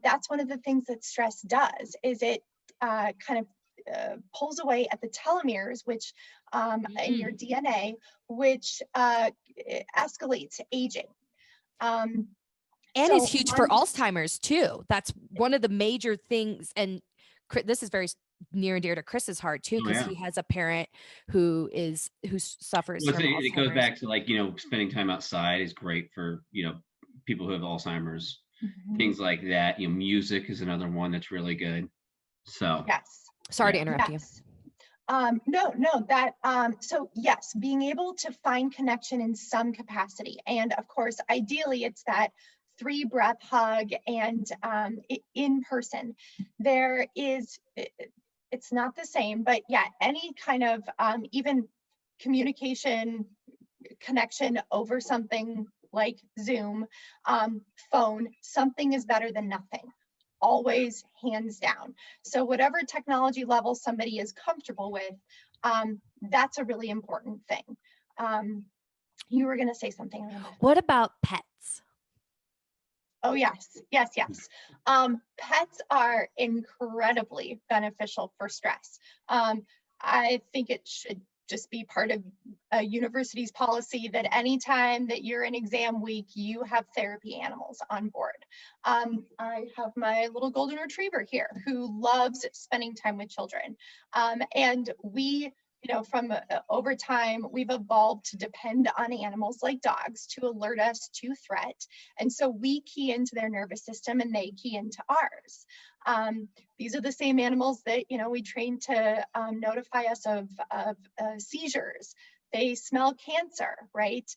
That's one of the things that stress does, is it kind of pulls away at the telomeres, which in your DNA, which escalates aging. And it's huge for Alzheimer's too. That's one of the major things. And this is very near and dear to Chris's heart too, because he has a parent who suffers from Alzheimer's. It goes back to like, spending time outside is great for, people who have Alzheimer's, things like that. Music is another one that's really good. So yes. Sorry to interrupt you. So yes, being able to find connection in some capacity. And of course, ideally it's that 3-breath hug and in person. It's not the same, but yeah, any kind of even communication connection over something like Zoom, phone, something is better than nothing. Always, hands down. So whatever technology level somebody is comfortable with, that's a really important thing. You were going to say something. What about pets? Oh, yes. Pets are incredibly beneficial for stress. I think it should just be part of a university's policy that anytime that you're in exam week, you have therapy animals on board. I have my little golden retriever here who loves spending time with children. And we, from over time, we've evolved to depend on animals like dogs to alert us to threat. And so we key into their nervous system and they key into ours. These are the same animals that, we train to notify us of seizures. They smell cancer, right?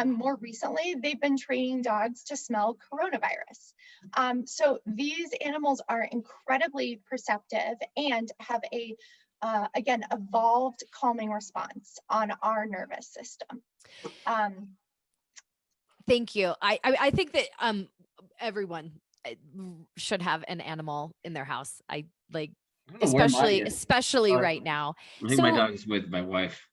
More recently, they've been training dogs to smell coronavirus. So these animals are incredibly perceptive and have again, evolved calming response on our nervous system. Thank you. I think that everyone should have an animal in their house. Especially right now. I think my dog is with my wife.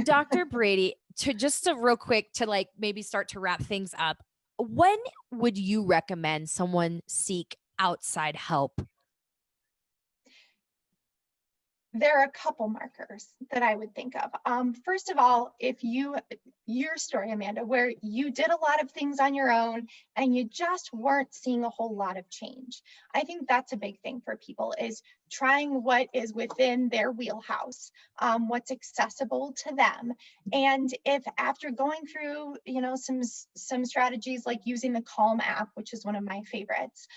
Dr. Brady, to real quick to like maybe start to wrap things up, when would you recommend someone seek outside help? There are a couple markers that I would think of. First of all, if your story, Amanda, where you did a lot of things on your own and you just weren't seeing a whole lot of change. I think that's a big thing for people, is trying what is within their wheelhouse, what's accessible to them. And if after going through, some strategies like using the Calm app, which is one of my favorites,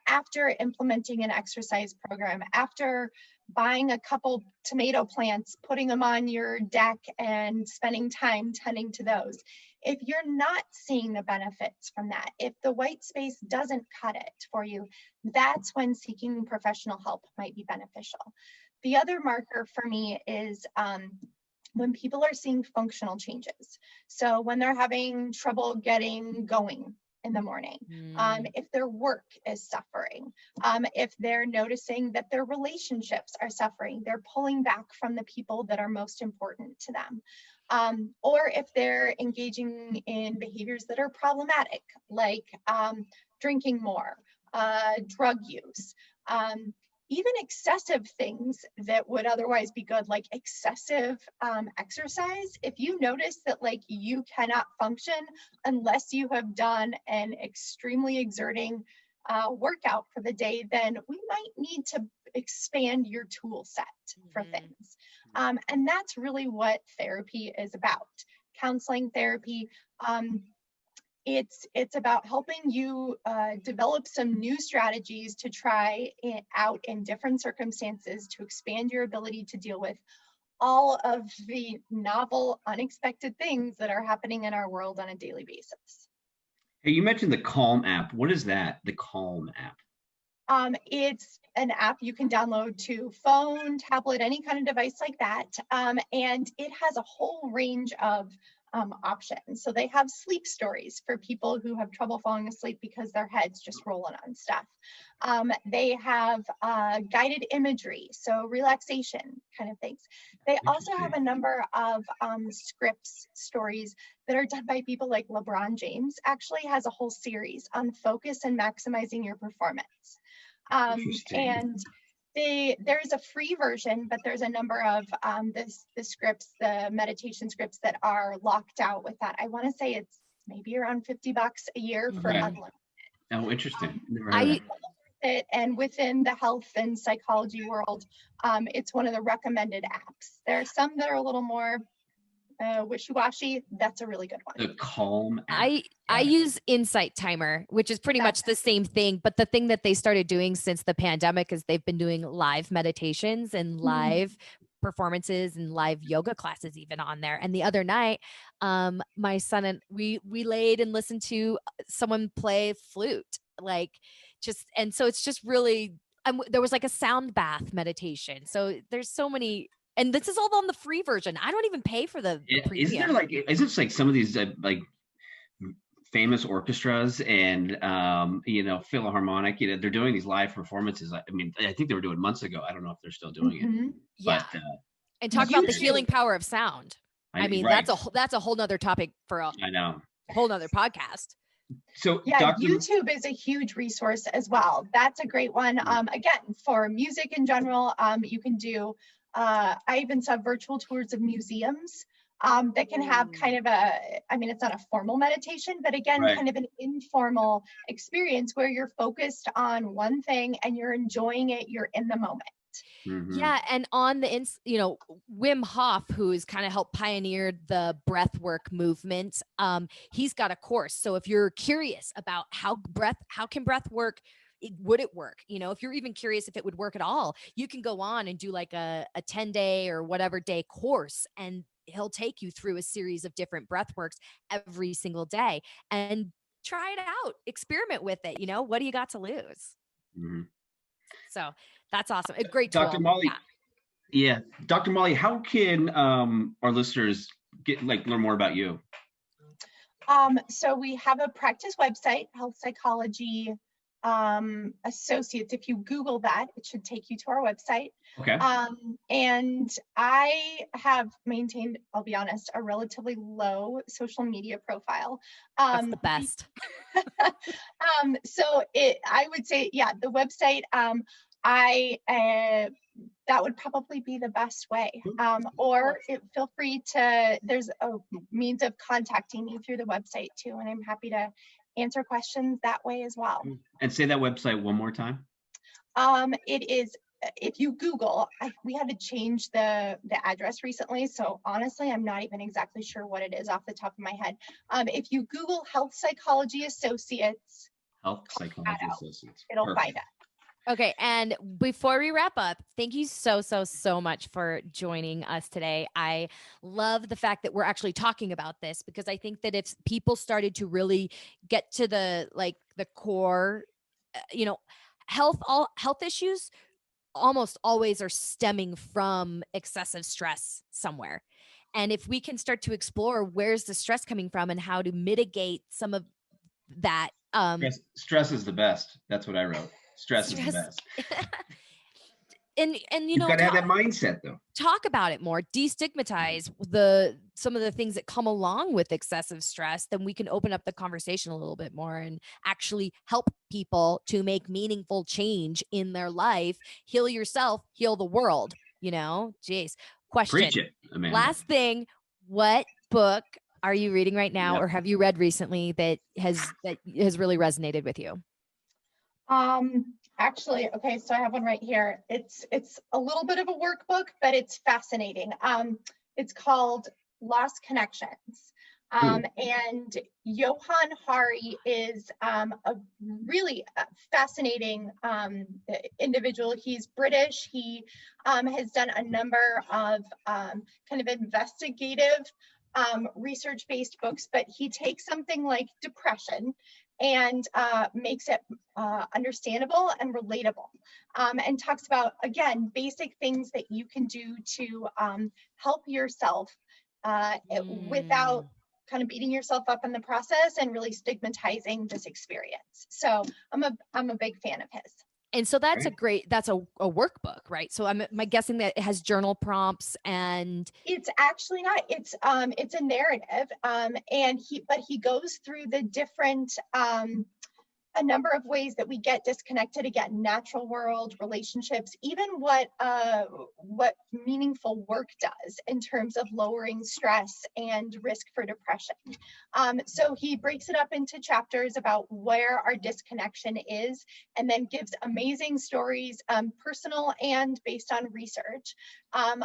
after implementing an exercise program, after buying a couple tomato plants, putting them on your deck and spending time tending to those. If you're not seeing the benefits from that, if the white space doesn't cut it for you, that's when seeking professional help might be beneficial. The other marker for me is when people are seeing functional changes. So when they're having trouble getting going in the morning, Mm. if their work is suffering, if they're noticing that their relationships are suffering, they're pulling back from the people that are most important to them. Or if they're engaging in behaviors that are problematic, like drinking more, drug use, even excessive things that would otherwise be good, like excessive exercise. If you notice that like you cannot function unless you have done an extremely exerting workout for the day, then we might need to expand your tool set for things. And that's really what therapy is about. Counseling therapy, it's about helping you develop some new strategies to try it out in different circumstances to expand your ability to deal with all of the novel, unexpected things that are happening in our world on a daily basis. Hey, you mentioned the Calm app. What is that? The Calm app. It's an app you can download to phone, tablet, any kind of device like that. And it has a whole range of options. So they have sleep stories for people who have trouble falling asleep because their head's just rolling on stuff. They have guided imagery, so relaxation kind of things. They also have a number of scripts, stories that are done by people like LeBron James, actually has a whole series on focus and maximizing your performance. And there's a free version, but there's a number of the scripts, the meditation scripts that are locked out with that. I want to say it's maybe around $50 a year for unlimited. Oh, interesting. Never heard of it. And within the health and psychology world, it's one of the recommended apps. There are some that are a little more wishy-washy. That's a really good one. The Calm app. I use Insight Timer, which is pretty much the same thing. But the thing that they started doing since the pandemic is they've been doing live meditations and live performances and live yoga classes even on there. And the other night, my son and we laid and listened to someone play flute, and so it's just really, there was like a sound bath meditation. So there's so many. And this is all on the free version. I don't even pay for the premium. Is it like some of these like famous orchestras and Philharmonic, they're doing these live performances. I mean, I think they were doing months ago. I don't know if they're still doing it. Yeah. But, and talk about the healing power of sound. I mean, right. that's a whole nother topic for a whole nother podcast. So yeah, YouTube is a huge resource as well. That's a great one. Again, for music in general, you can do, I even saw virtual tours of museums that can have kind of it's not a formal meditation, but again, kind of an informal experience where you're focused on one thing and you're enjoying it. You're in the moment. Yeah. And on the, Wim Hof, who's kind of helped pioneer the breath work movement, he's got a course. So if you're curious about how can breath work, would it work? If you're even curious if it would work at all, you can go on and do like a 10-day or whatever day course, and he'll take you through a series of different breath works every single day and try it out, experiment with it. What do you got to lose? So that's awesome. A great tool. Dr. Molly. Yeah. Dr. Molly, how can our listeners learn more about you? So we have a practice website, Health Psychology Associates. If you Google that, it should take you to our website. Okay. And I have maintained, I'll be honest, a relatively low social media profile. That's the best. So I would say, the website, that would probably be the best way. Or feel free to, there's a means of contacting me through the website too, and I'm happy to answer questions that way as well. And say that website one more time. It is, if you Google, we had to change the address recently, so honestly, I'm not even exactly sure what it is off the top of my head. If you Google Health Psychology Associates, it'll find it. Okay, and before we wrap up, thank you so much for joining us today. I love the fact that we're actually talking about this, because I think that if people started to really get to the core, health issues almost always are stemming from excessive stress somewhere. And if we can start to explore where's the stress coming from and how to mitigate some of that Stress is the best. That's what I wrote. Stress is the stress. best. And you You've know, got to have that mindset, though. talk about it more, destigmatize some of the things that come along with excessive stress, then we can open up the conversation a little bit more and actually help people to make meaningful change in their life. Heal yourself, heal the world, you know. Jeez. Question. Preach it, Amanda. Last thing, what book are you reading right now, Yep. or have you read recently that has really resonated with you? Actually, okay, so I have one right here. It's a little bit of a workbook, but it's fascinating. It's called Lost Connections. And Johan Hari is a really fascinating individual. He's British. He has done a number of kind of investigative research-based books, but he takes something like depression and makes it understandable and relatable, and talks about, again, basic things that you can do to help yourself without kind of beating yourself up in the process and really stigmatizing this experience. So I'm a big fan of his. And so that's that's a workbook, right? So I'm guessing that it has journal prompts, and it's actually not, it's a narrative, and he goes through the different a number of ways that we get disconnected, again, natural world, relationships, even what meaningful work does in terms of lowering stress and risk for depression. So he breaks it up into chapters about where our disconnection is, and then gives amazing stories, personal and based on research,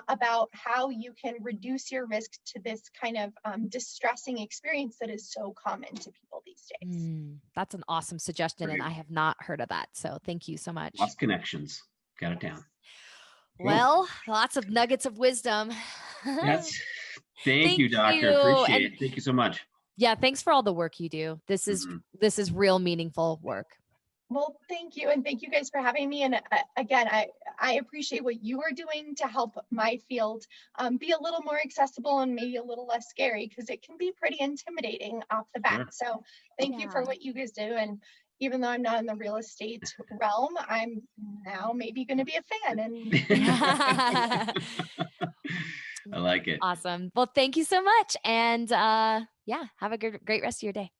about how you can reduce your risk to this kind of distressing experience that is so common to people these days. That's an awesome suggestion, and I have not heard of that. So thank you so much. Lost Connections. Got it down. Well, lots of nuggets of wisdom. Thank you, Doctor. Appreciate it. Thank you so much. Yeah, thanks for all the work you do. This is real meaningful work. Well, thank you. And thank you guys for having me. And again, I appreciate what you are doing to help my field be a little more accessible and maybe a little less scary, because it can be pretty intimidating off the bat. Sure. So thank you for what you guys do. And even though I'm not in the real estate realm, I'm now maybe going to be a fan. And I like it. Awesome. Well, thank you so much. And yeah, have a great rest of your day.